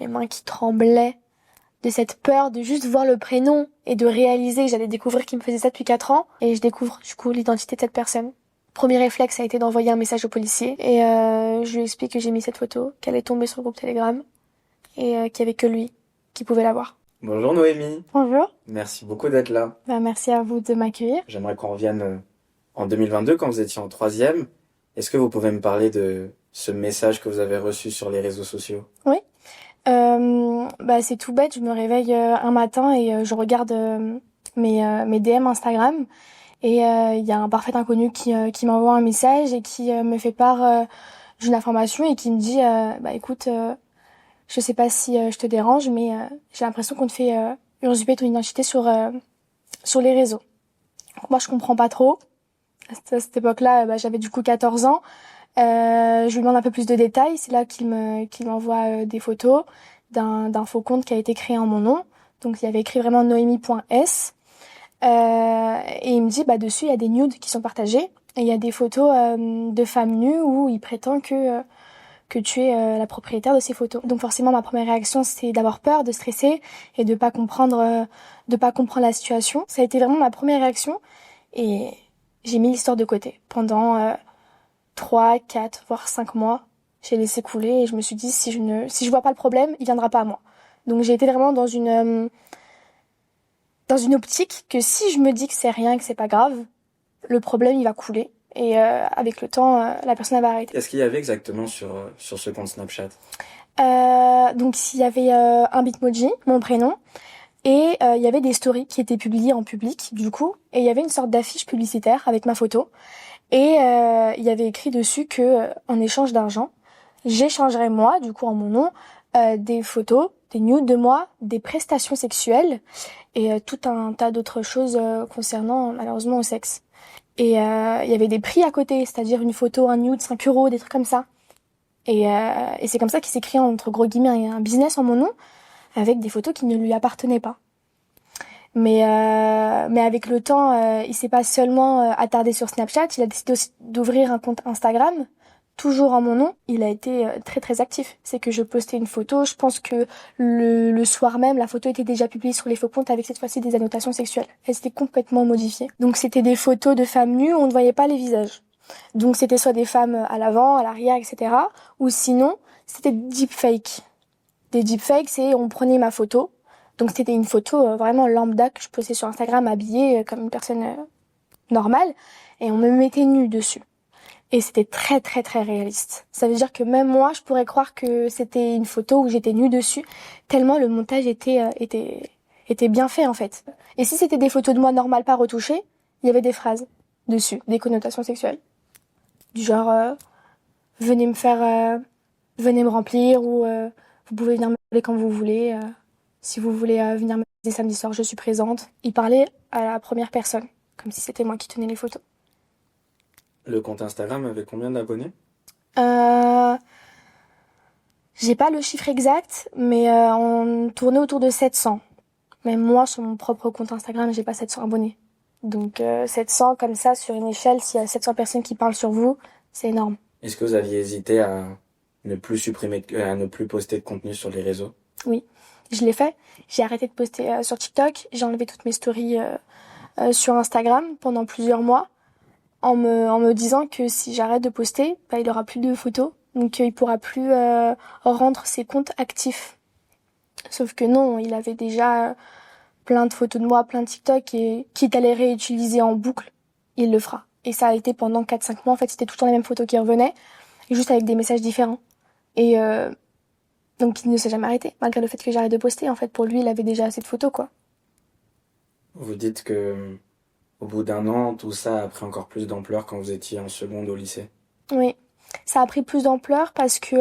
les mains qui tremblaient de cette peur de juste voir le prénom et de réaliser que j'allais découvrir qu'il me faisait ça depuis 4 ans. Et je découvre du coup l'identité de cette personne. Premier réflexe a été d'envoyer un message au policier et je lui explique que j'ai mis cette photo, qu'elle est tombée sur le groupe Telegram et qu'il y avait que lui qui pouvait la voir. Bonjour Noémie, Bonjour. merci beaucoup d'être là. Merci à vous de m'accueillir. J'aimerais qu'on revienne en 2022 quand vous étiez en troisième. Est-ce que vous pouvez me parler de ce message que vous avez reçu sur les réseaux sociaux? Oui. C'est tout bête, je me réveille un matin et je regarde mes DM Instagram et il y a un parfait inconnu qui m'envoie un message et qui me fait part d'une information et qui me dit écoute, je sais pas si je te dérange, mais j'ai l'impression qu'on te fait usurper ton identité sur les réseaux. Donc moi je comprends pas trop. À cette époque-là, j'avais du coup 14 ans. Je lui demande un peu plus de détails. C'est là qu'il m'envoie des photos d'un faux compte qui a été créé en mon nom. Donc il y avait écrit vraiment noémie.s. Et il me dit, dessus, il y a des nudes qui sont partagés. Et il y a des photos de femmes nues où il prétend que tu es la propriétaire de ces photos. Donc forcément, ma première réaction, c'est d'avoir peur, de stresser et de pas comprendre la situation. Ça a été vraiment ma première réaction. Et j'ai mis l'histoire de côté pendant 3, 4, voire 5 mois. J'ai laissé couler et je me suis dit, si je vois pas le problème, il viendra pas à moi. Donc j'ai été vraiment dans une optique que si je me dis que c'est rien, que c'est pas grave, le problème il va couler. Et avec le temps, la personne elle va arrêter. Qu'est-ce qu'il y avait exactement sur ce compte Snapchat? Donc il y avait un Bitmoji, mon prénom, et il y avait des stories qui étaient publiées en public du coup, et il y avait une sorte d'affiche publicitaire avec ma photo, et il y avait écrit dessus que en échange d'argent, j'échangerais moi, du coup en mon nom, des photos, des nudes de moi, des prestations sexuelles et tout un tas d'autres choses concernant malheureusement au sexe. Et il y avait des prix à côté, c'est-à-dire une photo, un nude, 5 euros, des trucs comme ça. Et c'est comme ça qu'il s'est créé entre gros guillemets un business en mon nom avec des photos qui ne lui appartenaient pas. Mais avec le temps, il s'est pas seulement attardé sur Snapchat, il a décidé aussi d'ouvrir un compte Instagram, toujours en mon nom. Il a été très très actif. C'est que je postais une photo, je pense que le soir même, la photo était déjà publiée sur les faux comptes avec cette fois-ci des annotations sexuelles. Elle s'était complètement modifiée. Donc c'était des photos de femmes nues où on ne voyait pas les visages. Donc c'était soit des femmes à l'avant, à l'arrière, etc. Ou sinon, c'était des deepfakes. Des deepfakes, c'est on prenait ma photo. Donc c'était une photo vraiment lambda que je postais sur Instagram habillée comme une personne normale. Et on me mettait nue dessus. Et c'était très très très réaliste. Ça veut dire que même moi, je pourrais croire que c'était une photo où j'étais nue dessus, tellement le montage était bien fait en fait. Et si c'était des photos de moi normales, pas retouchées, il y avait des phrases dessus, des connotations sexuelles. Du genre, venez me remplir, ou vous pouvez venir me parler quand vous voulez. Si vous voulez venir me baiser samedi soir, je suis présente. Il parlait à la première personne, comme si c'était moi qui tenais les photos. Le compte Instagram avait combien d'abonnés? J'ai pas le chiffre exact, mais on tournait autour de 700. Même moi, sur mon propre compte Instagram, j'ai pas 700 abonnés. Donc 700 comme ça, sur une échelle, s'il y a 700 personnes qui parlent sur vous, c'est énorme. Est-ce que vous aviez hésité à ne plus à ne plus poster de contenu sur les réseaux? Oui, je l'ai fait. J'ai arrêté de poster sur TikTok. J'ai enlevé toutes mes stories sur Instagram pendant plusieurs mois en me disant que si j'arrête de poster, il aura plus de photos. Donc il pourra plus rendre ses comptes actifs. Sauf que non, il avait déjà plein de photos de moi, plein de TikTok, et quitte à les réutiliser en boucle, il le fera. Et ça a été pendant 4-5 mois, en fait, c'était tout le temps les mêmes photos qui revenaient, et juste avec des messages différents. Et donc il ne s'est jamais arrêté, malgré le fait que j'arrête de poster. En fait, pour lui, il avait déjà assez de photos, quoi. Vous dites que au bout d'un an, tout ça a pris encore plus d'ampleur quand vous étiez en seconde au lycée. Oui, ça a pris plus d'ampleur parce que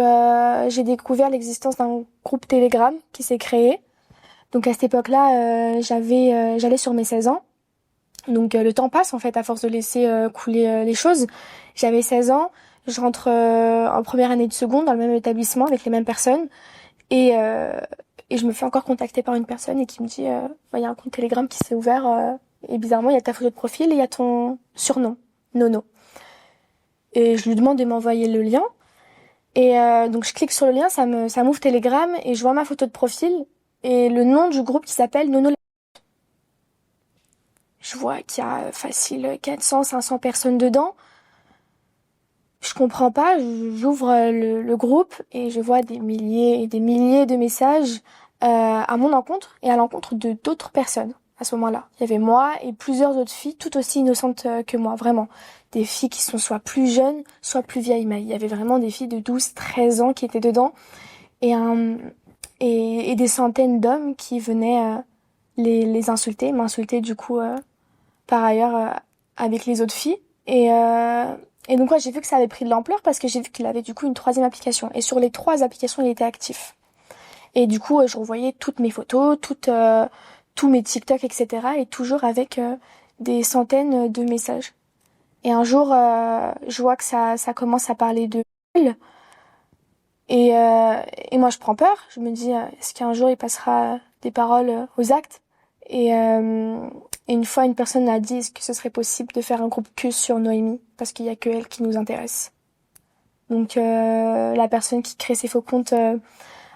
j'ai découvert l'existence d'un groupe Telegram qui s'est créé. Donc à cette époque-là, j'allais sur mes 16 ans. Donc le temps passe en fait à force de laisser couler les choses. J'avais 16 ans, je rentre en première année de seconde dans le même établissement avec les mêmes personnes et je me fais encore contacter par une personne et qui me dit il y a un compte Telegram qui s'est ouvert et bizarrement il y a ta photo de profil et il y a ton surnom, Nono. Et je lui demande de m'envoyer le lien Et donc je clique sur le lien, ça m'ouvre Telegram et je vois ma photo de profil et le nom du groupe qui s'appelle Nono. Je vois qu'il y a facile 400, 500 personnes dedans. Je comprends pas, j'ouvre le groupe et je vois des milliers et des milliers de messages à mon encontre et à l'encontre de d'autres personnes à ce moment-là. Il y avait moi et plusieurs autres filles tout aussi innocentes que moi, vraiment. Des filles qui sont soit plus jeunes, soit plus vieilles. Mais il y avait vraiment des filles de 12, 13 ans qui étaient dedans et des centaines d'hommes qui venaient les insulter, m'insulter du coup par ailleurs avec les autres filles. Et donc ouais, j'ai vu que ça avait pris de l'ampleur parce que j'ai vu qu'il avait du coup une troisième application. Et sur les 3 applications, il était actif. Et du coup, je revoyais toutes mes photos, tous mes TikTok, etc. Et toujours avec des centaines de messages. Et un jour, je vois que ça commence à parler de elle. Et moi, je prends peur. Je me dis, est-ce qu'un jour, il passera des paroles aux actes? Et une fois, une personne a dit, est-ce que ce serait possible de faire un groupe que sur Noémie? Parce qu'il y a que elle qui nous intéresse. Donc, la personne qui crée ses faux comptes,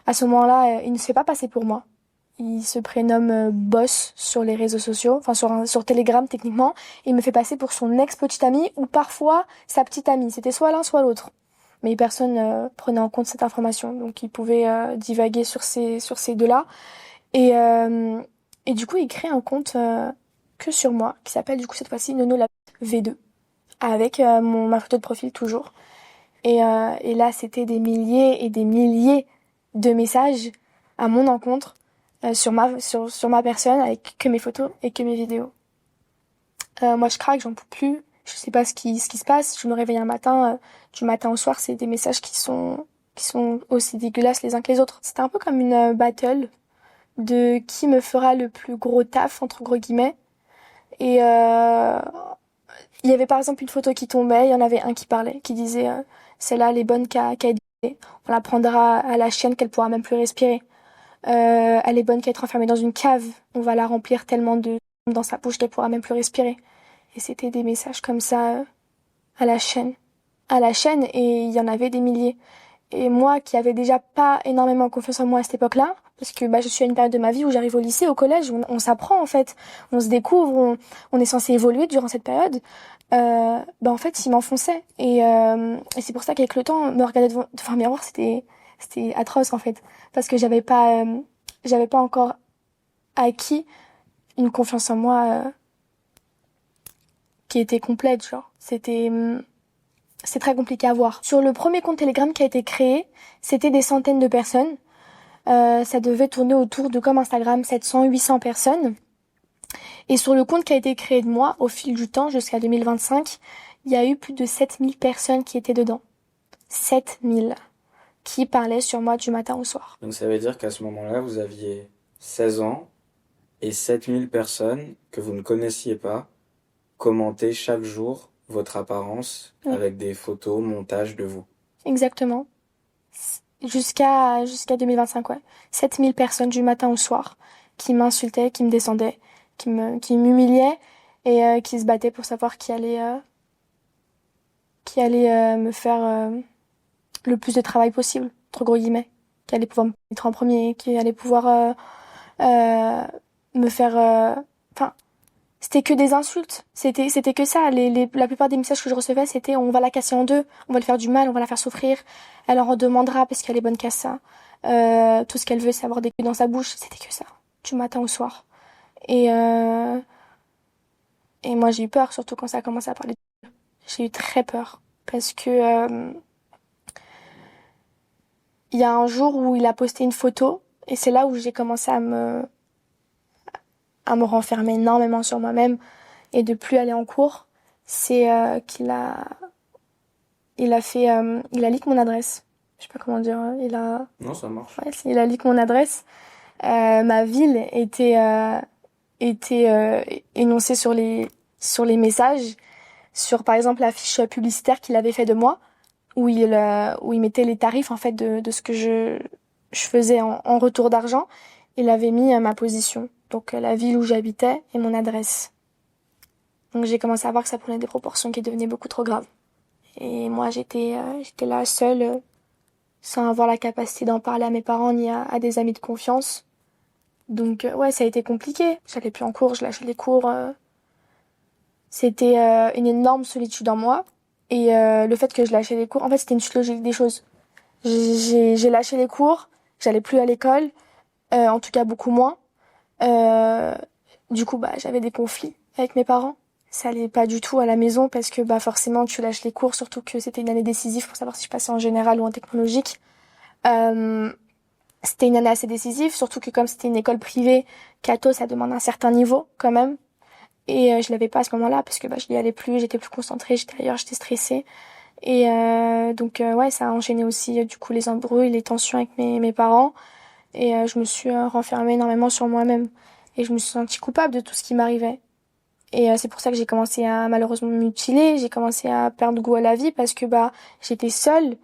à ce moment-là, il ne se fait pas passer pour moi. Il se prénomme Boss sur les réseaux sociaux, enfin sur Telegram techniquement. Et il me fait passer pour son ex-petite amie ou parfois sa petite amie. C'était soit l'un, soit l'autre. Mais personne prenait en compte cette information. Donc, il pouvait divaguer sur ces deux-là. Et, euh, et du coup, il crée un compte que sur moi, qui s'appelle du coup cette fois-ci Nono la V2, avec ma photo de profil toujours. Et là, c'était des milliers et des milliers de messages à mon encontre sur ma personne, avec que mes photos et que mes vidéos. Moi, je craque, j'en peux plus. Je sais pas ce qui se passe. Je me réveille un matin, du matin au soir, c'est des messages qui sont aussi dégueulasses les uns que les autres. C'était un peu comme une battle de qui me fera le plus gros taf, entre gros guillemets. Et il y avait par exemple une photo qui tombait, il y en avait un qui parlait, qui disait celle-là, elle est bonne qu'à éduquer. On la prendra à la chienne qu'elle pourra même plus respirer. Elle est bonne qu'à être enfermée dans une cave. On va la remplir tellement de dans sa bouche qu'elle pourra même plus respirer. Et c'était des messages comme ça à la chaîne. À la chaîne, et il y en avait des milliers. Et moi, qui avais déjà pas énormément confiance en moi à cette époque-là, parce que je suis à une période de ma vie où j'arrive au lycée, au collège, on s'apprend en fait, on se découvre, on est censé évoluer durant cette période. En fait, il m'enfonçait. Et c'est pour ça qu'avec le temps, me regarder devant un miroir, c'était atroce en fait, parce que j'avais pas encore acquis une confiance en moi qui était complète, genre. C'est très compliqué à voir. Sur le premier compte Telegram qui a été créé, c'était des centaines de personnes. Ça devait tourner autour de, comme Instagram, 700, 800 personnes. Et sur le compte qui a été créé de moi, au fil du temps, jusqu'à 2025, il y a eu plus de 7000 personnes qui étaient dedans. 7000 qui parlaient sur moi du matin au soir. Donc ça veut dire qu'à ce moment-là, vous aviez 16 ans et 7000 personnes que vous ne connaissiez pas commentaient chaque jour votre apparence avec des photos, montages de vous. Exactement. Jusqu'à 2025, ouais. 7000 personnes du matin au soir qui m'insultaient, qui me descendaient, qui m'humiliaient et qui se battaient pour savoir qui allait me faire le plus de travail possible, entre gros guillemets, qui allait pouvoir me mettre en premier, qui allait pouvoir me faire enfin c'était que des insultes, c'était que ça. La plupart des messages que je recevais, c'était on va la casser en deux, on va lui faire du mal, on va la faire souffrir, elle en redemandera parce qu'elle est bonne qu'à ça. Tout ce qu'elle veut, c'est avoir des coups dans sa bouche. C'était que ça, du matin au soir. Et et moi j'ai eu peur, surtout quand ça a commencé à parler. J'ai eu très peur parce que il y a un jour où il a posté une photo et c'est là où j'ai commencé à me renfermer énormément sur moi-même et de plus aller en cours. C'est il a leak mon adresse. Je sais pas comment dire. Non, ça marche. Ouais, il a leak mon adresse. Ma ville était énoncée sur les messages, sur par exemple la fiche publicitaire qu'il avait fait de moi, où il mettait les tarifs en fait de ce que je faisais en retour d'argent. Il avait mis ma position, donc la ville où j'habitais et mon adresse. Donc j'ai commencé à voir que ça prenait des proportions qui devenaient beaucoup trop graves. Et moi j'étais là seule sans avoir la capacité d'en parler à mes parents ni à des amis de confiance. Donc ouais, ça a été compliqué. J'allais plus en cours, je lâchais les cours. C'était une énorme solitude en moi. Et le fait que je lâchais les cours, en fait, c'était une suite logique des choses. J'ai lâché les cours, j'allais plus à l'école, en tout cas beaucoup moins. Euh, du coup, j'avais des conflits avec mes parents. Ça allait pas du tout à la maison parce que forcément tu lâches les cours, surtout que c'était une année décisive pour savoir si je passais en général ou en technologique. Euh, C'était une année assez décisive, surtout que comme c'était une école privée, Cato, ça demande un certain niveau quand même. Et je l'avais pas à ce moment-là parce que je n'y allais plus, j'étais plus concentrée, j'étais ailleurs, j'étais stressée. Et donc ouais, ça a enchaîné aussi du coup les embrouilles, les tensions avec mes parents. Et je me suis renfermée énormément sur moi-même. Et je me suis sentie coupable de tout ce qui m'arrivait. Et c'est pour ça que j'ai commencé à malheureusement me mutiler, j'ai commencé à perdre goût à la vie parce que j'étais seule.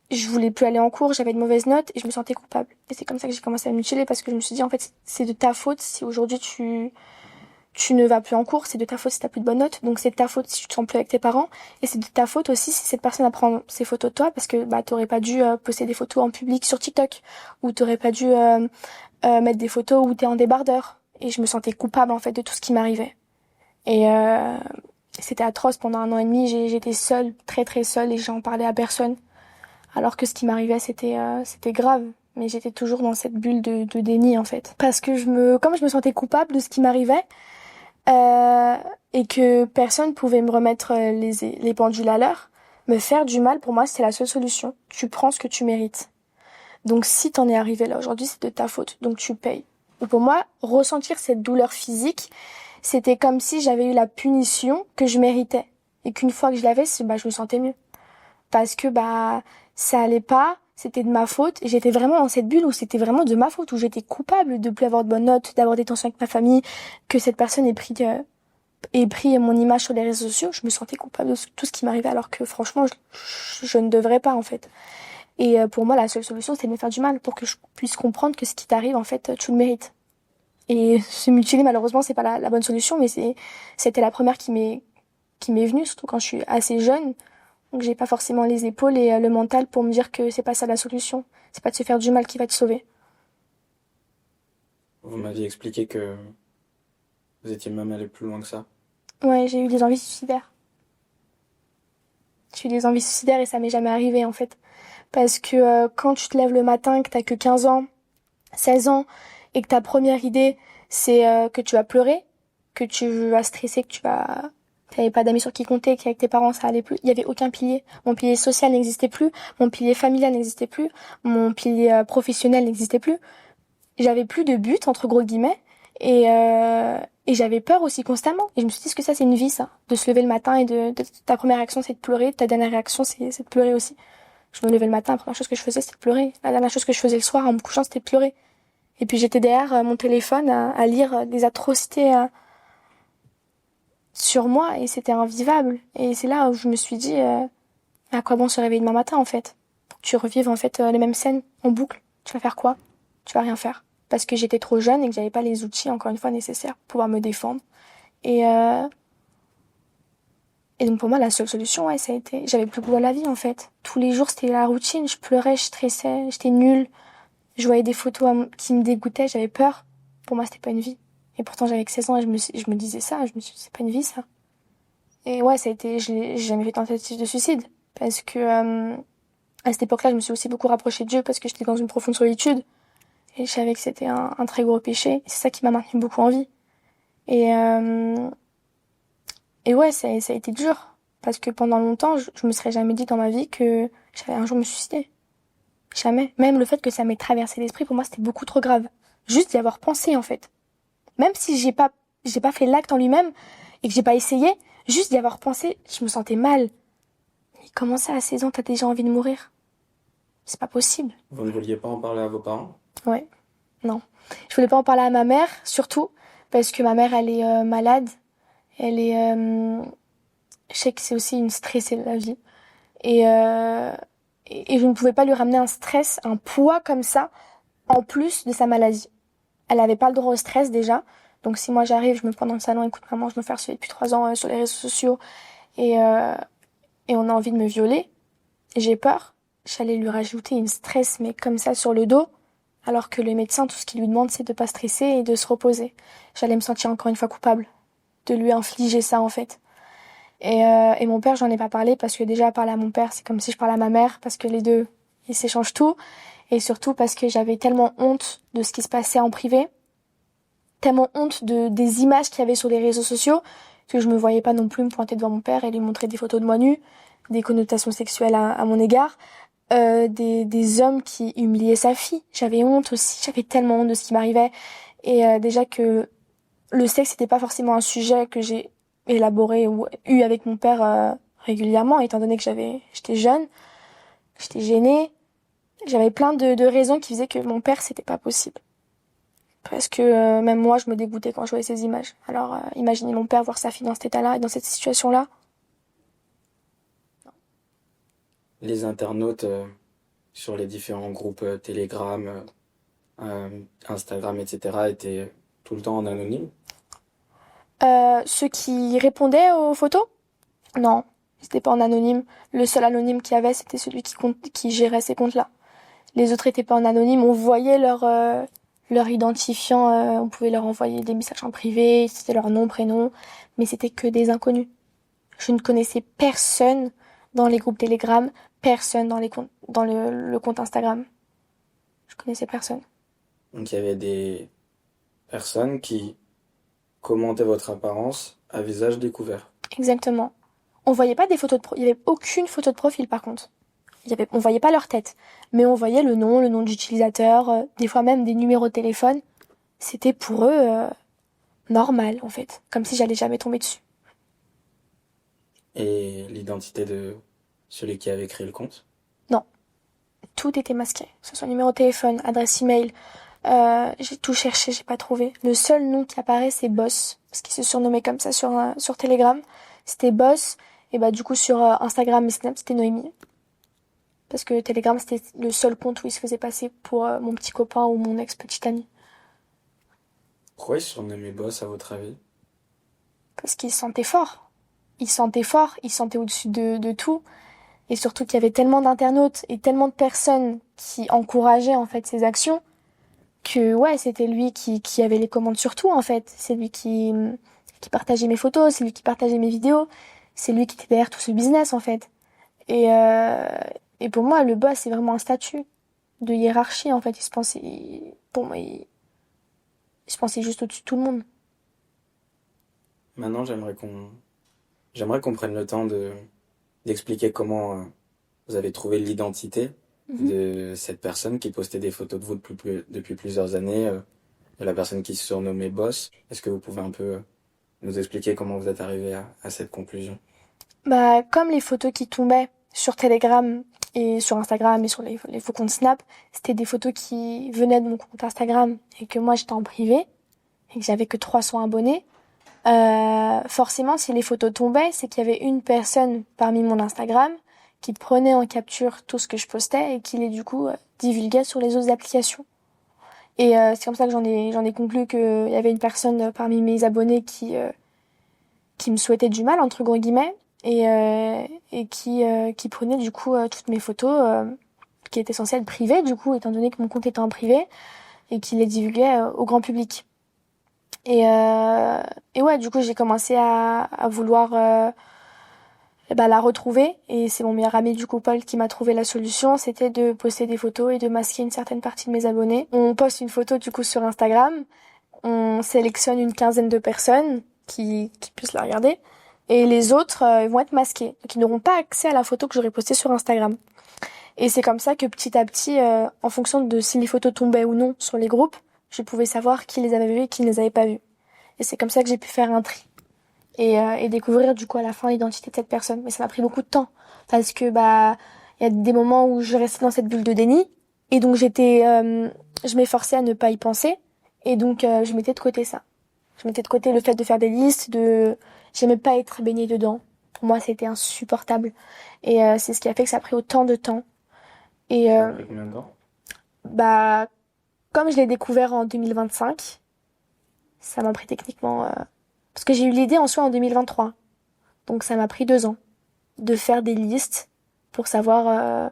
Je voulais plus aller en cours, j'avais de mauvaises notes et je me sentais coupable. Et c'est comme ça que j'ai commencé à me mutiler parce que je me suis dit en fait c'est de ta faute si aujourd'hui tu ne vas plus en cours, c'est de ta faute si t'as plus de bonnes notes, donc c'est de ta faute si tu te sens plus avec tes parents, et c'est de ta faute aussi si cette personne apprend ses photos de toi, parce que t'aurais pas dû poster des photos en public sur TikTok, ou t'aurais pas dû mettre des photos où t'es en débardeur. Et je me sentais coupable en fait de tout ce qui m'arrivait. Et c'était atroce, pendant 1 an et demi, j'étais seule, très très seule, et j'en parlais à personne, alors que ce qui m'arrivait c'était grave. Mais j'étais toujours dans cette bulle de déni en fait. Parce que comme je me sentais coupable de ce qui m'arrivait, et que personne pouvait me remettre les pendules à l'heure, me faire du mal, pour moi, c'est la seule solution. Tu prends ce que tu mérites. Donc si t'en es arrivé là aujourd'hui, c'est de ta faute, donc tu payes. Et pour moi, ressentir cette douleur physique, c'était comme si j'avais eu la punition que je méritais. Et qu'une fois que je l'avais, je me sentais mieux. Parce que ça allait pas, c'était de ma faute. Et j'étais vraiment dans cette bulle où c'était vraiment de ma faute, où j'étais coupable de plus avoir de bonnes notes, d'avoir des tensions avec ma famille, que cette personne ait pris mon image sur les réseaux sociaux. Je me sentais coupable de tout ce qui m'arrivait, alors que franchement, je ne devrais pas en fait. Et pour moi, la seule solution, c'était de me faire du mal pour que je puisse comprendre que ce qui t'arrive, en fait, tu le mérites. Et se mutiler, malheureusement, c'est pas la bonne solution, mais c'était la première qui m'est venue, surtout quand je suis assez jeune. Donc j'ai pas forcément les épaules et le mental pour me dire que c'est pas ça la solution. C'est pas de se faire du mal qui va te sauver. Vous m'aviez expliqué que vous étiez même allé plus loin que ça. Ouais, j'ai eu des envies suicidaires. J'ai eu des envies suicidaires et ça m'est jamais arrivé, en fait. Parce que quand tu te lèves le matin, que t'as que 15 ans, 16 ans, et que ta première idée, c'est que tu vas pleurer, que tu vas stresser, t'avais pas d'amis sur qui compter, qu'avec tes parents ça allait plus. Il y avait aucun pilier. Mon pilier social n'existait plus, mon pilier familial n'existait plus, mon pilier professionnel n'existait plus. J'avais plus de but, entre gros guillemets, et j'avais peur aussi constamment. Et je me suis dit, est-ce que ça c'est une vie, ça? De se lever le matin et ta première réaction c'est de pleurer, ta dernière réaction c'est de pleurer aussi. Je me levais le matin, la première chose que je faisais c'était de pleurer. La dernière chose que je faisais le soir en me couchant c'était de pleurer. Et puis j'étais derrière mon téléphone à lire des atrocités sur moi et c'était invivable. Et c'est là où je me suis dit, à quoi bon se réveiller demain matin en fait? Pour que tu revives en fait les mêmes scènes en boucle. Tu vas faire quoi? Tu vas rien faire. Parce que j'étais trop jeune et que j'avais pas les outils, encore une fois, nécessaires pour pouvoir me défendre. Et donc pour moi, la seule solution, ouais, ça a été... J'avais plus goût à la vie, en fait. Tous les jours, c'était la routine. Je pleurais, je stressais, j'étais nulle. Je voyais des photos qui me dégoûtaient, j'avais peur. Pour moi, c'était pas une vie. Et pourtant, j'avais que 16 ans et je me disais ça. Je me suis dit, c'est pas une vie, ça. Et ouais, ça a été... J'ai jamais fait tentative de suicide. Parce que à cette époque-là, je me suis aussi beaucoup rapprochée de Dieu parce que j'étais dans une profonde solitude. Et je savais que c'était un très gros péché. Et c'est ça qui m'a maintenue beaucoup en vie. Et ouais, ça a été dur. Parce que pendant longtemps, je me serais jamais dit dans ma vie que j'allais un jour me suicider. Jamais. Même le fait que ça m'ait traversé l'esprit, pour moi, c'était beaucoup trop grave. Juste d'y avoir pensé, en fait. Même si j'ai pas fait l'acte en lui-même et que j'ai pas essayé, juste d'y avoir pensé, je me sentais mal. Mais comment ça, à 16 ans, t'as déjà envie de mourir? C'est pas possible. Vous ne vouliez pas en parler à vos parents? Ouais. Non. Je voulais pas en parler à ma mère, surtout, parce que ma mère, elle est malade. Elle est... je sais que c'est aussi une stressée de la vie. Et je ne pouvais pas lui ramener un stress, un poids comme ça, en plus de sa maladie. Elle avait pas le droit au stress déjà. Donc si moi j'arrive, je me prends dans le salon, écoute maman, je me fais harceler depuis 3 ans sur les réseaux sociaux et on a envie de me violer, j'ai peur. j'allais lui rajouter une stress, mais comme ça sur le dos, alors que le médecin, tout ce qu'il lui demande, c'est de pas stresser et de se reposer. J'allais me sentir encore une fois coupable de lui infliger ça, en fait. Et mon père, j'en ai pas parlé parce que déjà, parler à mon père, c'est comme si je parlais à ma mère, parce que les deux, ils s'échangent tout. Et surtout parce que j'avais tellement honte de ce qui se passait en privé, tellement honte des images qu'il y avait sur les réseaux sociaux, que je me voyais pas non plus me pointer devant mon père et lui montrer des photos de moi nue, des connotations sexuelles à mon égard, des hommes qui humiliaient sa fille. J'avais honte aussi, j'avais tellement honte de ce qui m'arrivait. Et déjà que le sexe n'était pas forcément un sujet que j'ai élaboré ou eu avec mon père régulièrement, étant donné que j'étais jeune, j'étais gênée. J'avais plein de raisons qui faisaient que mon père, c'était pas possible. Parce que même moi, je me dégoûtais quand je voyais ces images. Alors, imaginez mon père voir sa fille dans cet état-là et dans cette situation-là. Les internautes sur les différents groupes Telegram, Instagram, etc. étaient tout le temps en anonyme. Ceux qui répondaient aux photos? Non, c'était pas en anonyme. Le seul anonyme qu'il y avait, c'était celui qui gérait ces comptes-là. Les autres étaient pas en anonyme. On voyait leur identifiant. On pouvait leur envoyer des messages en privé. C'était leur nom, prénom. Mais c'était que des inconnus. Je ne connaissais personne dans les groupes Telegram, personne dans le compte Instagram. Je connaissais personne. Donc il y avait des personnes qui commentaient votre apparence à visage découvert. Exactement. On voyait pas des photos il y avait aucune photo de profil par contre. On voyait pas leur tête, mais on voyait le nom d'utilisateur, des fois même des numéros de téléphone. C'était pour eux normal en fait, comme si j'allais jamais tomber dessus. Et l'identité de celui qui avait créé le compte. Non, tout était masqué, que ce soit numéro de téléphone, adresse email. J'ai tout cherché, j'ai pas trouvé. Le seul nom qui apparaît, c'est Boss, parce qu'il se surnommait comme ça sur Telegram. C'était Boss, et bah du coup sur Instagram et Snap, c'était Noémie. Parce que Telegram, c'était le seul compte où il se faisait passer pour mon petit copain ou mon ex-petite amie. Pourquoi ils se surnommaient Boss à votre avis? Parce qu'il se sentait fort. Il se sentait fort, il se sentait au-dessus de tout. Et surtout qu'il y avait tellement d'internautes et tellement de personnes qui encourageaient en fait ses actions que ouais, c'était lui qui avait les commandes sur tout en fait. C'est lui qui partageait mes photos, c'est lui qui partageait mes vidéos, c'est lui qui était derrière tout ce business en fait. Et, euh, et pour moi, le boss, c'est vraiment un statut de hiérarchie en fait. Pour moi, il se pensait juste au-dessus de tout le monde. Maintenant, j'aimerais qu'on prenne le temps d'expliquer comment vous avez trouvé l'identité de cette personne qui postait des photos de vous depuis plusieurs années, de la personne qui se surnommait Boss. Est-ce que vous pouvez un peu nous expliquer comment vous êtes arrivé à cette conclusion? Bah, comme les photos qui tombaient sur Telegram et sur Instagram et sur les faux comptes Snap, c'était des photos qui venaient de mon compte Instagram et que moi j'étais en privé et que j'avais que 300 abonnés. Forcément, si les photos tombaient, c'est qu'il y avait une personne parmi mon Instagram qui prenait en capture tout ce que je postais et qui les du coup divulguait sur les autres applications. Et c'est comme ça que j'en ai conclu qu'il y avait une personne parmi mes abonnés qui me souhaitait du mal entre gros guillemets et qui prenait du coup toutes mes photos qui étaient censées être privées du coup étant donné que mon compte était en privé et qui les divulguait au grand public. Et ouais, du coup, j'ai commencé à vouloir la retrouver. Et c'est mon meilleur ami, du coup, Paul, qui m'a trouvé la solution. C'était de poster des photos et de masquer une certaine partie de mes abonnés. On poste une photo, du coup, sur Instagram. On sélectionne une quinzaine de personnes qui puissent la regarder. Et les autres vont être masqués. Donc, ils n'auront pas accès à la photo que j'aurais postée sur Instagram. Et c'est comme ça que petit à petit, en fonction de si les photos tombaient ou non sur les groupes, je pouvais savoir qui les avait vues et qui ne les avait pas vues. Et c'est comme ça que j'ai pu faire un tri. Et découvrir du coup à la fin l'identité de cette personne. Mais ça m'a pris beaucoup de temps. Parce que il y a des moments où je restais dans cette bulle de déni. Et donc je m'efforçais à ne pas y penser. Et donc je mettais de côté ça. Je mettais de côté le fait de faire des listes, j'aimais pas être baignée dedans. Pour moi c'était insupportable. Et c'est ce qui a fait que ça a pris autant de temps. Et Ça a pris combien de temps? Comme je l'ai découvert en 2025, ça m'a pris techniquement... Parce que j'ai eu l'idée en soi en 2023. Donc ça m'a pris 2 ans de faire des listes pour savoir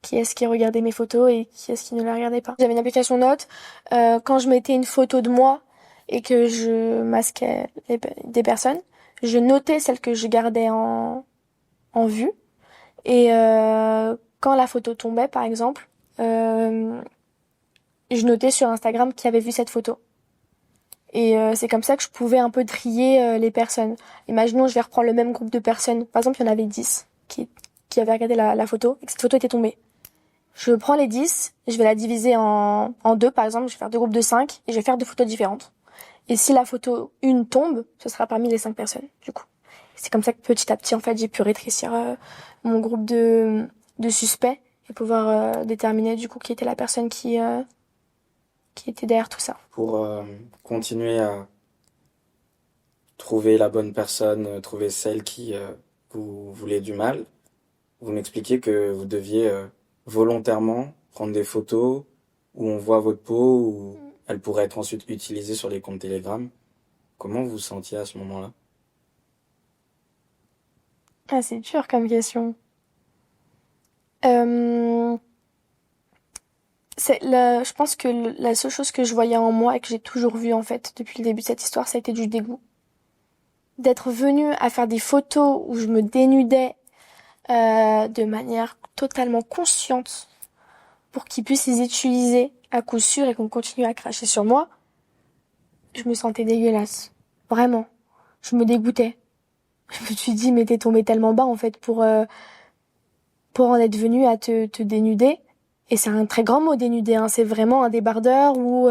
qui est-ce qui regardait mes photos et qui est-ce qui ne les regardait pas. J'avais une application note. Quand je mettais une photo de moi et que je masquais des personnes, je notais celles que je gardais en vue. Et quand la photo tombait, par exemple, je notais sur Instagram qui avait vu cette photo. Et c'est comme ça que je pouvais un peu trier les personnes. Imaginons, je vais reprendre le même groupe de personnes. Par exemple, il y en avait 10 qui avaient regardé la photo et que cette photo était tombée. Je prends les 10, je vais la diviser en deux, par exemple. Je vais faire deux groupes de 5 et je vais faire deux photos différentes. Et si la photo 1 tombe, ce sera parmi les 5 personnes, du coup. C'est comme ça que petit à petit, en fait, j'ai pu rétrécir mon groupe de suspects et pouvoir déterminer, du coup, qui était la personne qui était derrière tout ça. Pour continuer à trouver la bonne personne, trouver celle qui vous voulait du mal, vous m'expliquez que vous deviez volontairement prendre des photos où on voit votre peau, où elle pourrait être ensuite utilisée sur les comptes Telegram. Comment vous vous sentiez à ce moment-là? Ah, c'est dur comme question. Je pense que la seule chose que je voyais en moi et que j'ai toujours vu en fait depuis le début de cette histoire, ça a été du dégoût. D'être venue à faire des photos où je me dénudais de manière totalement consciente pour qu'ils puissent les utiliser à coup sûr et qu'on continue à cracher sur moi, je me sentais dégueulasse. Vraiment. Je me dégoûtais. Je me suis dit, mais t'es tombé tellement bas en fait pour en être venu à te dénuder. Et c'est un très grand mot, dénuder, hein. C'est vraiment un débardeur ou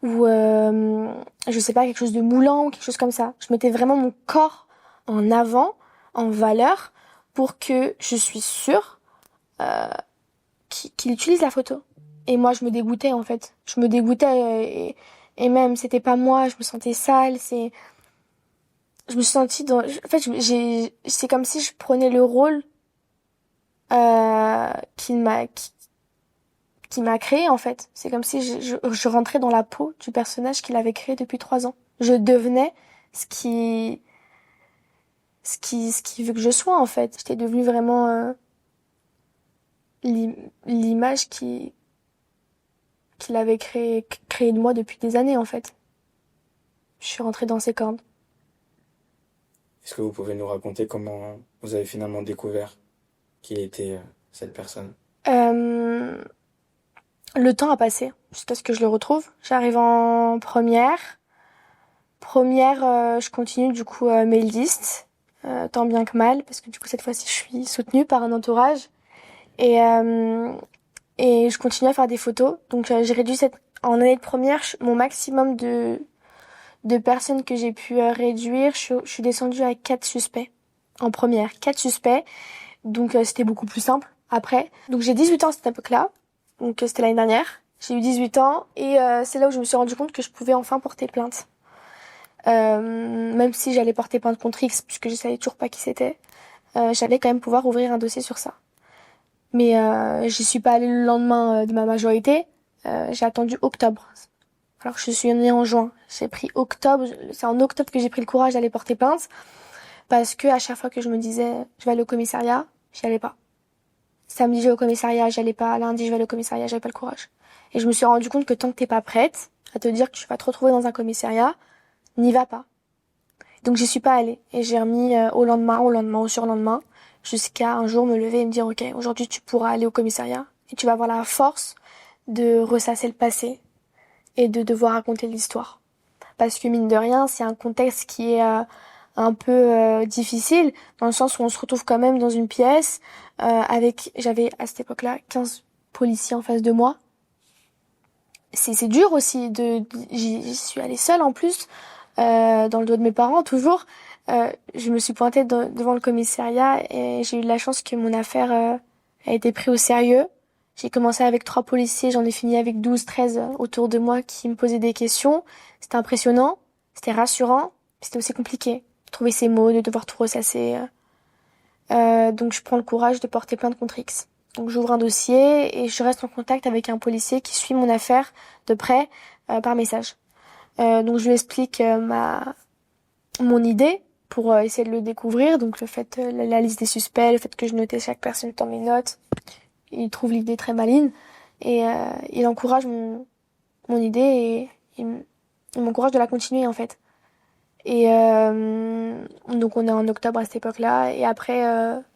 je sais pas, quelque chose de moulant ou quelque chose comme ça. Je mettais vraiment mon corps en avant, en valeur, pour que je suis sûre qu'il utilise la photo. Et moi, je me dégoûtais en fait. Je me dégoûtais et même c'était pas moi. Je me sentais sale. Je me suis sentie dans. En fait, c'est comme si je prenais le rôle qu'il m'a qui m'a créé en fait. C'est comme si je rentrais dans la peau du personnage qu'il avait créé depuis 3 ans. Je devenais ce qui veut que je sois en fait. J'étais devenue vraiment l'image qu'il avait créé de moi depuis des années en fait. Je suis rentrée dans ses cordes. Est-ce que vous pouvez nous raconter comment vous avez finalement découvert qui était cette personne? Le temps a passé jusqu'à ce que je le retrouve. J'arrive en première. Je continue du coup mes listes, tant bien que mal, parce que du coup cette fois-ci je suis soutenue par un entourage et je continue à faire des photos. Donc j'ai réduit en année de première mon maximum de personnes que j'ai pu réduire. Je suis descendue à 4 suspects en première, 4 suspects. Donc c'était beaucoup plus simple après. Donc j'ai 18 ans à cette époque-là. Donc c'était l'année dernière. J'ai eu 18 ans et c'est là où je me suis rendu compte que je pouvais enfin porter plainte. Même si j'allais porter plainte contre X, puisque je savais toujours pas qui c'était, j'allais quand même pouvoir ouvrir un dossier sur ça. Mais j'y suis pas allée le lendemain de ma majorité, j'ai attendu octobre. Alors que je suis née en juin. J'ai pris octobre, c'est en octobre que j'ai pris le courage d'aller porter plainte, parce que à chaque fois que je me disais je vais aller au commissariat, j'y allais pas. Samedi je vais au commissariat, j'y allais pas. Lundi je vais aller au commissariat, j'avais pas le courage. Et je me suis rendu compte que tant que t'es pas prête à te dire que tu vas te retrouver dans un commissariat, n'y va pas. Donc j'y suis pas allée et j'ai remis au lendemain, au surlendemain, jusqu'à un jour me lever et me dire ok, aujourd'hui tu pourras aller au commissariat et tu vas avoir la force de ressasser le passé et de devoir raconter l'histoire. Parce que mine de rien, c'est un contexte qui est un peu difficile, dans le sens où on se retrouve quand même dans une pièce j'avais à cette époque-là 15 policiers en face de moi. C'est dur aussi j'y suis allée seule en plus. Dans le dos de mes parents toujours. Je me suis pointée devant le commissariat et j'ai eu de la chance que mon affaire a été prise au sérieux. J'ai commencé avec 3 policiers, j'en ai fini avec 12, 13 autour de moi qui me posaient des questions. C'était impressionnant, c'était rassurant, c'était aussi compliqué de trouver ces mots, de devoir tout ressasser. Donc je prends le courage de porter plainte contre X. Donc j'ouvre un dossier et je reste en contact avec un policier qui suit mon affaire de près par message. Donc je lui explique mon idée pour essayer de le découvrir, donc le fait la liste des suspects, le fait que je notais chaque personne dans mes notes, il trouve l'idée très maligne et il encourage mon idée et il m'encourage de la continuer en fait. Et donc on est en octobre à cette époque-là et après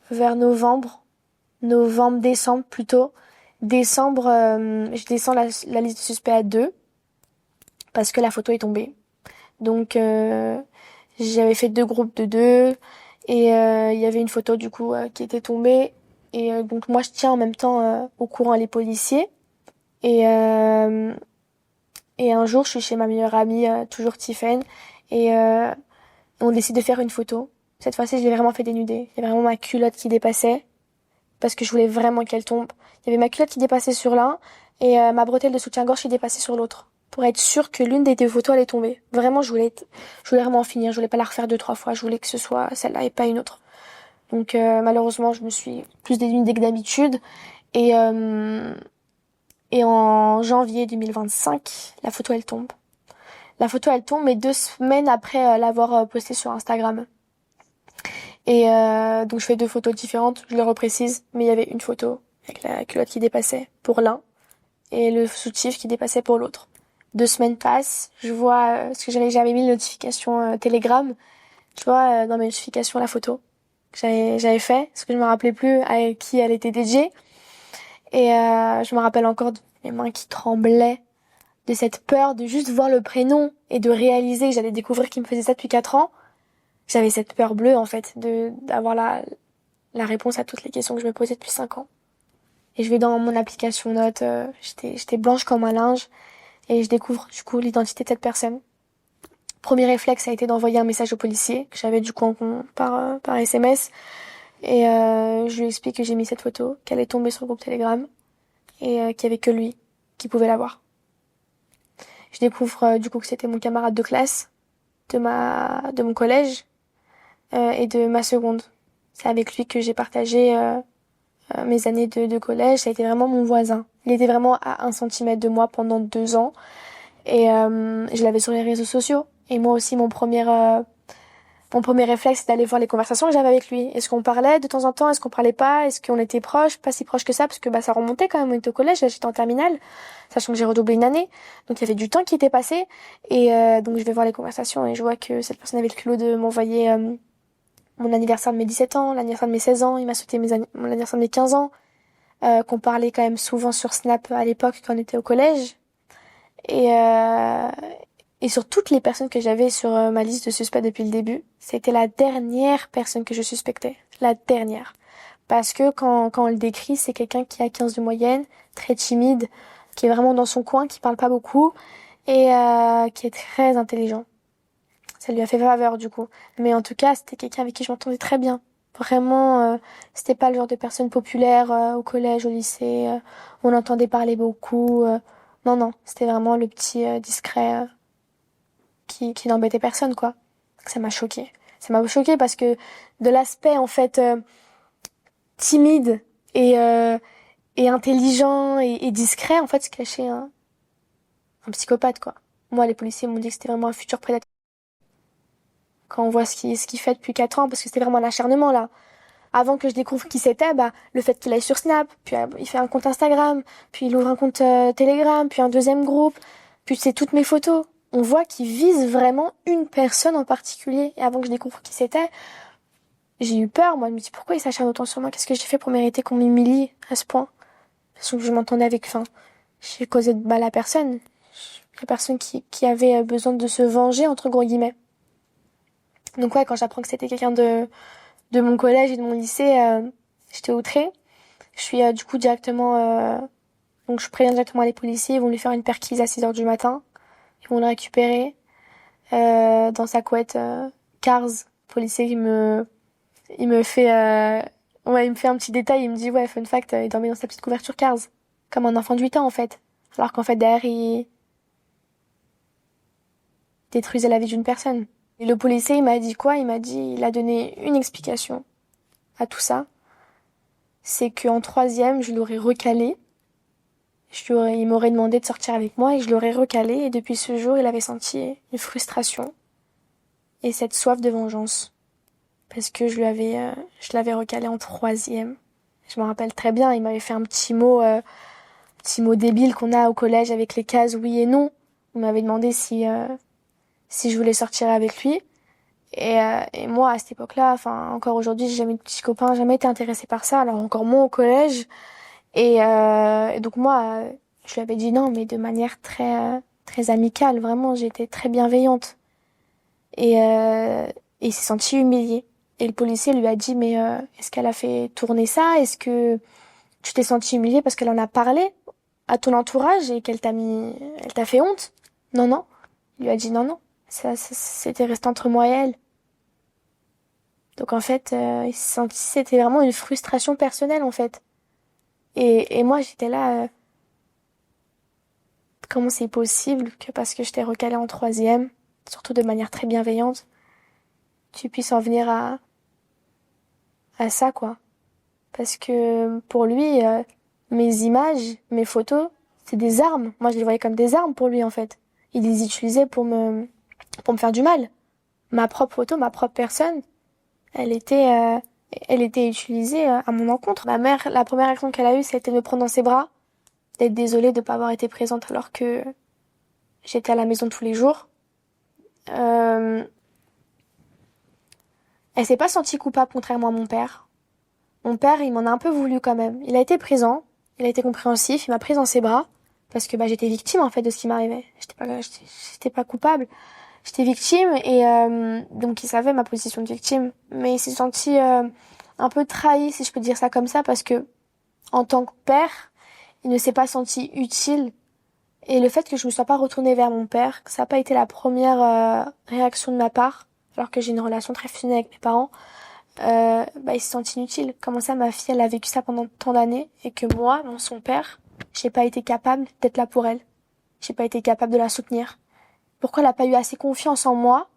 vers décembre plutôt. Décembre, je descends la liste de suspects à 2 parce que la photo est tombée. Donc j'avais fait 2 groupes de 2 et il y avait une photo du coup qui était tombée et donc moi je tiens en même temps au courant les policiers et un jour je suis chez ma meilleure amie toujours Tiffen et on décide de faire une photo. Cette fois-ci je l'ai vraiment fait dénudée. Il y avait vraiment ma culotte qui dépassait parce que je voulais vraiment qu'elle tombe. Il y avait ma culotte qui dépassait sur l'un et ma bretelle de soutien-gorge qui dépassait sur l'autre. Pour être sûre que l'une des 2 photos allait tomber. Vraiment, je voulais vraiment en finir. Je voulais pas la refaire 2-3 fois. Je voulais que ce soit celle-là et pas une autre. Donc malheureusement, je me suis plus dénudée que d'habitude. Et en janvier 2025, la photo elle tombe. La photo elle tombe, mais 2 semaines après l'avoir postée sur Instagram. Et donc je fais 2 photos différentes, je le reprécise, mais il y avait une photo avec la culotte qui dépassait pour l'un et le soutif qui dépassait pour l'autre. 2 semaines passent, je vois parce que j'avais mis une notification Telegram, tu vois dans mes notifications la photo que j'avais fait, parce que je me rappelais plus à qui elle était dédiée. Et je me rappelle encore de mes mains qui tremblaient de cette peur de juste voir le prénom et de réaliser que j'allais découvrir qu'il me faisait ça depuis 4 ans. J'avais cette peur bleue en fait d'avoir la réponse à toutes les questions que je me posais depuis 5 ans. Et je vais dans mon application notes, j'étais blanche comme un linge et je découvre du coup l'identité de cette personne. Premier réflexe a été d'envoyer un message au policier que j'avais du coup par SMS et je lui explique que j'ai mis cette photo, qu'elle est tombée sur le groupe Telegram et qu'il y avait que lui qui pouvait la voir. Je découvre du coup que c'était mon camarade de classe de mon collège et de ma seconde. C'est avec lui que j'ai partagé mes années de collège. Ça a été vraiment mon voisin. Il était vraiment à 1 centimètre de moi pendant 2 ans. Et je l'avais sur les réseaux sociaux. Et moi aussi, mon premier réflexe, c'était d'aller voir les conversations que j'avais avec lui. Est-ce qu'on parlait de temps en temps? Est-ce qu'on parlait pas? Est-ce qu'on était proches? Pas si proches que ça, parce que ça remontait quand même. On était au collège, là j'étais en terminale, sachant que j'ai redoublé une année. Donc il y avait du temps qui était passé. Et donc je vais voir les conversations et je vois que cette personne avait le culot de m'envoyer mon anniversaire de mes 17 ans, l'anniversaire de mes 16 ans. Il m'a souhaité mon anniversaire de mes 15 ans. Qu'on parlait quand même souvent sur Snap à l'époque quand on était au collège. Et sur toutes les personnes que j'avais sur ma liste de suspects depuis le début, c'était la dernière personne que je suspectais. La dernière. Parce que quand on le décrit, c'est quelqu'un qui a 15 de moyenne, très timide, qui est vraiment dans son coin, qui parle pas beaucoup, et qui est très intelligent. Ça lui a fait faveur du coup. Mais en tout cas, c'était quelqu'un avec qui je m'entendais très bien. Vraiment, c'était pas le genre de personne populaire au collège, au lycée. On entendait parler beaucoup. Non, c'était vraiment le petit discret qui n'embêtait personne, quoi. Donc ça m'a choquée. Ça m'a choquée parce que de l'aspect, en fait, timide et intelligent et discret, en fait, se cachait un psychopathe, quoi. Moi, les policiers m'ont dit que c'était vraiment un futur prédateur. Quand on voit ce qu'il fait depuis 4 ans, parce que c'était vraiment un acharnement, là. Avant que je découvre qui c'était, le fait qu'il aille sur Snap, puis il fait un compte Instagram, puis il ouvre un compte Telegram, puis un deuxième groupe, puis c'est toutes mes photos. On voit qu'il vise vraiment une personne en particulier. Et avant que je découvre qui c'était, j'ai eu peur, moi. Je me dis, pourquoi il s'acharne autant sur moi? Qu'est-ce que j'ai fait pour mériter qu'on m'humilie à ce point? Parce que je m'entendais j'ai causé de mal à personne. La personne qui avait besoin de se venger, entre gros guillemets. Donc ouais, quand j'apprends que c'était quelqu'un de mon collège et de mon lycée, j'étais outrée. Je suis du coup directement... donc je préviens directement les policiers, ils vont lui faire une perquise à 6 heures du matin. Ils vont le récupérer dans sa couette Cars. Le policier, il me fait un petit détail, il me dit, ouais, fun fact, il dormait dans sa petite couverture Cars. Comme un enfant de 8 ans, en fait. Alors qu'en fait, derrière, il détruisait la vie d'une personne. Et le policier, il m'a dit quoi? Il a donné une explication à tout ça. C'est qu'en 3e, je l'aurais recalé. Il m'aurait demandé de sortir avec moi et je l'aurais recalé. Et depuis ce jour, il avait senti une frustration et cette soif de vengeance. Parce que je l'avais recalé en 3e. Je me rappelle très bien, il m'avait fait un petit mot débile qu'on a au collège avec les cases oui et non. Il m'avait demandé si je voulais sortir avec lui. Et moi, à cette époque-là, enfin, encore aujourd'hui, j'ai jamais eu de petit copain, jamais été intéressée par ça, alors encore moins au collège. Et donc moi, je lui avais dit non, mais de manière très amicale, vraiment, j'étais très bienveillante. Et il s'est senti humilié. Et le policier lui a dit, mais est-ce qu'elle a fait tourner ça? Est-ce que tu t'es senti humilié parce qu'elle en a parlé à ton entourage et elle t'a fait honte? Non, non. Il lui a dit non, non. Ça, c'était resté entre moi et elle. Donc en fait, il s'est senti, c'était vraiment une frustration personnelle en fait. Et moi, j'étais là, comment c'est possible que parce que je t'ai recalé en troisième, surtout de manière très bienveillante, tu puisses en venir à ça, quoi. Parce que pour lui, mes images, mes photos, c'est des armes. Moi, je les voyais comme des armes pour lui, en fait. Il les utilisait pour me faire du mal. Ma propre photo, ma propre personne, elle était, euh, elle était utilisée à mon encontre. Ma mère, la première action qu'elle a eue, c'était de me prendre dans ses bras, d'être désolée de ne pas avoir été présente alors que j'étais à la maison tous les jours. Euh, Elle s'est pas sentie coupable, contrairement à mon père. Mon père, il m'en a un peu voulu quand même. Il a été présent, il a été compréhensif, il m'a prise dans ses bras parce que j'étais victime en fait de ce qui m'arrivait. J'étais pas coupable, j'étais victime et donc il savait ma position de victime, mais il s'est senti un peu trahi si je peux dire ça comme ça parce que en tant que père, il ne s'est pas senti utile et le fait que je me sois pas retournée vers mon père, que ça n'a pas été la première réaction de ma part, alors que j'ai une relation très fusionnelle avec mes parents. Il se sent inutile. Comment ça, ma fille, elle a vécu ça pendant tant d'années et que moi, son père, j'ai pas été capable d'être là pour elle. J'ai pas été capable de la soutenir. Pourquoi elle a pas eu assez confiance en moi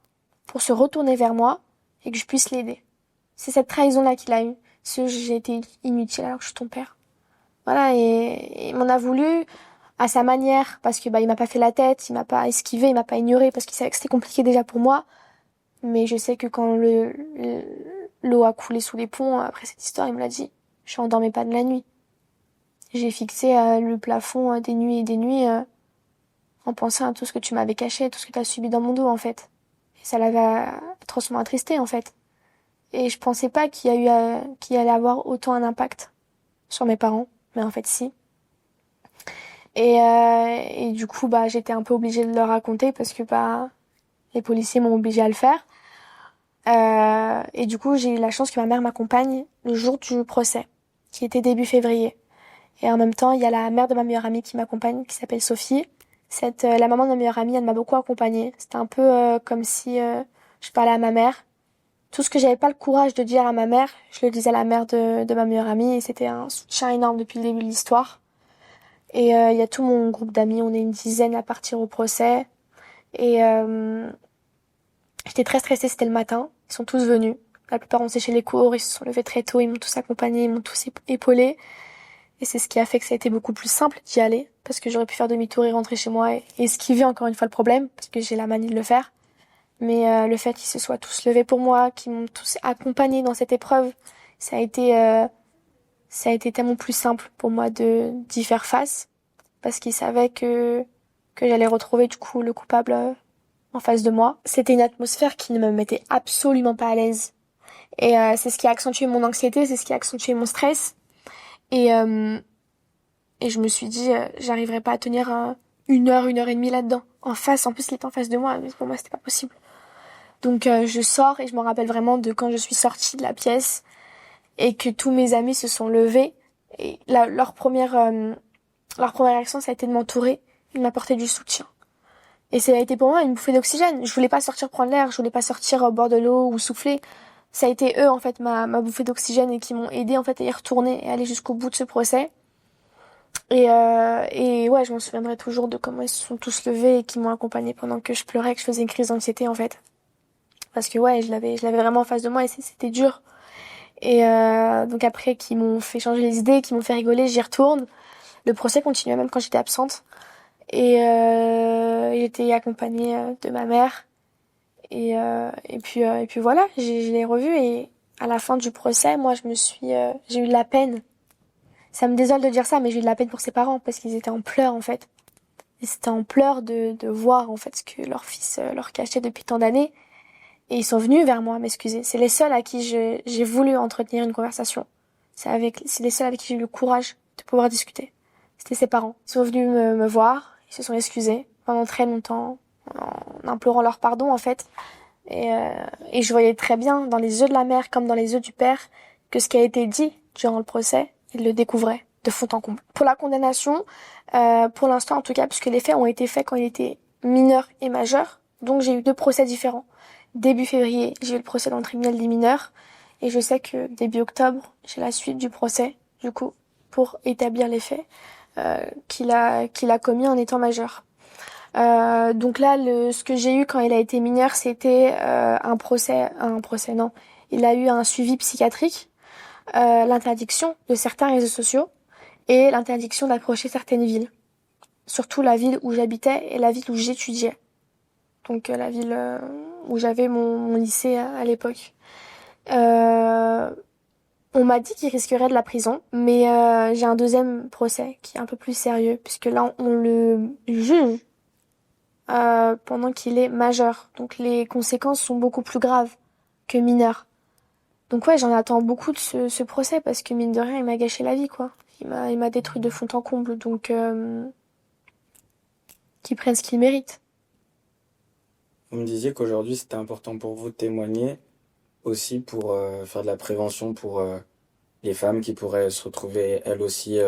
pour se retourner vers moi et que je puisse l'aider? C'est cette trahison-là qu'il a eue. J'ai été inutile alors que je suis ton père. Voilà, et il m'en a voulu à sa manière parce que il m'a pas fait la tête, il m'a pas esquivé, il m'a pas ignoré parce qu'il savait que c'était compliqué déjà pour moi. Mais je sais que quand l'eau a coulé sous les ponts, après cette histoire, il me l'a dit. Je n'endormais pas de la nuit. J'ai fixé le plafond des nuits et des nuits en pensant à tout ce que tu m'avais caché, tout ce que tu as subi dans mon dos, en fait. Et ça l'avait atrocement attristé, en fait. Et je pensais pas qu'il allait avoir autant un impact sur mes parents. Mais en fait, si. Et du coup, j'étais un peu obligée de leur raconter parce que les policiers m'ont obligée à le faire. Et du coup, j'ai eu la chance que ma mère m'accompagne le jour du procès, qui était début février. Et en même temps, il y a la mère de ma meilleure amie qui m'accompagne, qui s'appelle Sophie. La maman de ma meilleure amie, elle m'a beaucoup accompagnée. C'était un peu comme si je parlais à ma mère. Tout ce que j'avais pas le courage de dire à ma mère, je le disais à la mère de ma meilleure amie. Et c'était un soutien énorme depuis le début de l'histoire. Et il y a tout mon groupe d'amis, on est une dizaine à partir au procès. Et j'étais très stressée, c'était le matin. Ils sont tous venus. La plupart ont séché les cours, ils se sont levés très tôt, ils m'ont tous accompagnée, ils m'ont tous épaulée. Et c'est ce qui a fait que ça a été beaucoup plus simple d'y aller, parce que j'aurais pu faire demi-tour et rentrer chez moi et esquiver encore une fois le problème, parce que j'ai la manie de le faire. Mais le fait qu'ils se soient tous levés pour moi, qu'ils m'ont tous accompagnée dans cette épreuve, ça a été tellement plus simple pour moi d'y faire face, parce qu'ils savaient que j'allais retrouver du coup le coupable en face de moi. C'était une atmosphère qui ne me mettait absolument pas à l'aise. Et c'est ce qui a accentué mon anxiété, c'est ce qui a accentué mon stress. Et, euh, et je me suis dit, j'arriverai pas à tenir 1 heure et demie là-dedans. En face, en plus, il était en face de moi, mais pour moi, c'était pas possible. Donc je sors et je me rappelle vraiment de quand je suis sortie de la pièce et que tous mes amis se sont levés. Et leur première action, ça a été de m'entourer, de m'apporter du soutien. Et ça a été pour moi une bouffée d'oxygène. Je voulais pas sortir prendre l'air, je voulais pas sortir au bord de l'eau ou souffler. Ça a été eux, en fait, ma bouffée d'oxygène et qui m'ont aidé, en fait, à y retourner et aller jusqu'au bout de ce procès. Et ouais, je m'en souviendrai toujours de comment ils se sont tous levés et qui m'ont accompagnée pendant que je pleurais, que je faisais une crise d'anxiété, en fait. Parce que ouais, je l'avais vraiment en face de moi et c'était dur. Et donc après, qui m'ont fait changer les idées, qui m'ont fait rigoler, j'y retourne. Le procès continuait même quand j'étais absente. Et j'étais accompagnée de ma mère. Et puis voilà, je l'ai revu et à la fin du procès, moi j'ai eu de la peine Ça me désole de dire ça, mais j'ai eu de la peine pour ses parents parce qu'ils étaient en pleurs en fait. Ils étaient en pleurs de voir en fait ce que leur fils leur cachait depuis tant d'années. Et ils sont venus vers moi m'excuser. C'est les seuls à qui j'ai voulu entretenir une conversation. C'est les seuls avec qui j'ai eu le courage de pouvoir discuter. C'était ses parents. Ils sont venus me voir, ils se sont excusés pendant très longtemps, en implorant leur pardon en fait. Et je voyais très bien dans les yeux de la mère comme dans les yeux du père que ce qui a été dit durant le procès, ils le découvraient de fond en comble. Pour la condamnation, pour l'instant en tout cas, puisque les faits ont été faits quand il était mineur et majeur, donc j'ai eu 2 procès différents. Début février, j'ai eu le procès dans le tribunal des mineurs, et je sais que début octobre, j'ai la suite du procès, du coup, pour établir les faits qu'il a commis en étant majeur. Donc là, ce que j'ai eu quand il a été mineur, c'était non. Il a eu un suivi psychiatrique, l'interdiction de certains réseaux sociaux et l'interdiction d'approcher certaines villes. Surtout la ville où j'habitais et la ville où j'étudiais. Donc la ville où j'avais mon lycée à l'époque. On m'a dit qu'il risquerait de la prison, mais j'ai un deuxième procès qui est un peu plus sérieux, puisque là on le juge pendant qu'il est majeur. Donc les conséquences sont beaucoup plus graves que mineur. Donc ouais, j'en attends beaucoup de ce procès, parce que mine de rien, il m'a gâché la vie, quoi. Il m'a détruit de fond en comble, donc qu'il prenne ce qu'il mérite. Vous me disiez qu'aujourd'hui, c'était important pour vous de témoigner, aussi pour faire de la prévention pour les femmes qui pourraient se retrouver elles aussi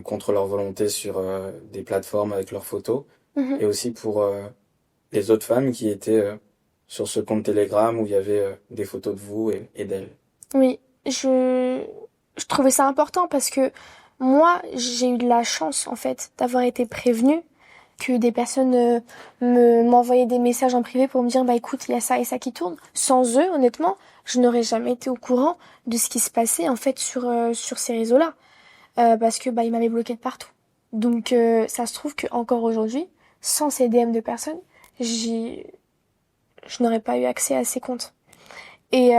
contre leur volonté sur des plateformes avec leurs photos, Mhm. et aussi pour les autres femmes qui étaient sur ce compte Telegram où il y avait des photos de vous et d'elles. Oui, je trouvais ça important parce que moi, j'ai eu de la chance, en fait, d'avoir été prévenue que des personnes m'envoyaient des messages en privé pour me dire, bah écoute, il y a ça et ça qui tourne. Sans eux, honnêtement, je n'aurais jamais été au courant de ce qui se passait, en fait, sur ces réseaux-là. Parce que, bah, ils m'avaient bloqué de partout. Donc, ça se trouve que encore aujourd'hui, sans ces DM de personnes, je n'aurais pas eu accès à ces comptes. Et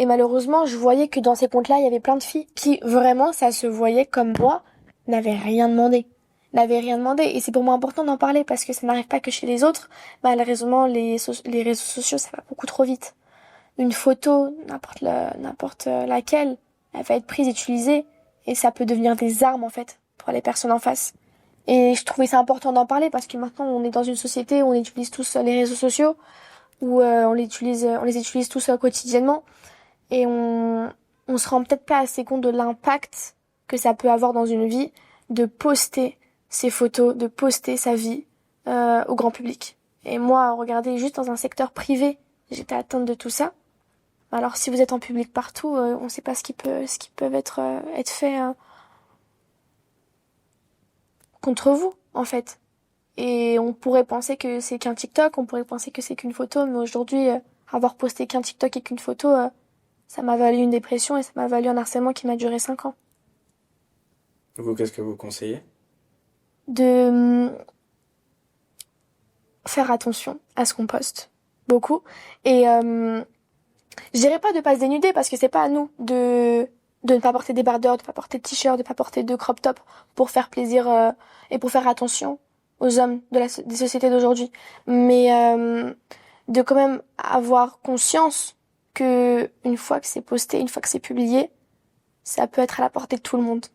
malheureusement, je voyais que dans ces comptes-là, il y avait plein de filles qui, vraiment, ça se voyait comme moi, n'avaient rien demandé. N'avaient rien demandé. Et c'est pour moi important d'en parler parce que ça n'arrive pas que chez les autres. Malheureusement, les réseaux sociaux, ça va beaucoup trop vite. Une photo, n'importe laquelle, elle va être prise, utilisée, et ça peut devenir des armes, en fait, pour les personnes en face. Et je trouvais ça important d'en parler parce que maintenant, on est dans une société où on utilise tous les réseaux sociaux, où on les utilise tous quotidiennement, et on se rend peut-être pas assez compte de l'impact que ça peut avoir dans une vie de poster ses photos, de poster sa vie au grand public. Et moi, regardez, juste dans un secteur privé, j'étais atteinte de tout ça. Alors si vous êtes en public partout, on ne sait pas ce qui peut être fait contre vous, en fait. Et on pourrait penser que c'est qu'un TikTok, on pourrait penser que c'est qu'une photo, mais aujourd'hui, avoir posté qu'un TikTok et qu'une photo, ça m'a valu une dépression et ça m'a valu un harcèlement qui m'a duré 5 ans. Vous, qu'est-ce que vous conseillez? De faire attention à ce qu'on poste. Beaucoup. Et je dirais pas de pas se dénuder parce que c'est pas à nous de ne pas porter des bardeurs, de pas porter de t-shirt, de pas porter de crop top pour faire plaisir et pour faire attention aux hommes des sociétés d'aujourd'hui. Mais de quand même avoir conscience que une fois que c'est posté, une fois que c'est publié, ça peut être à la portée de tout le monde.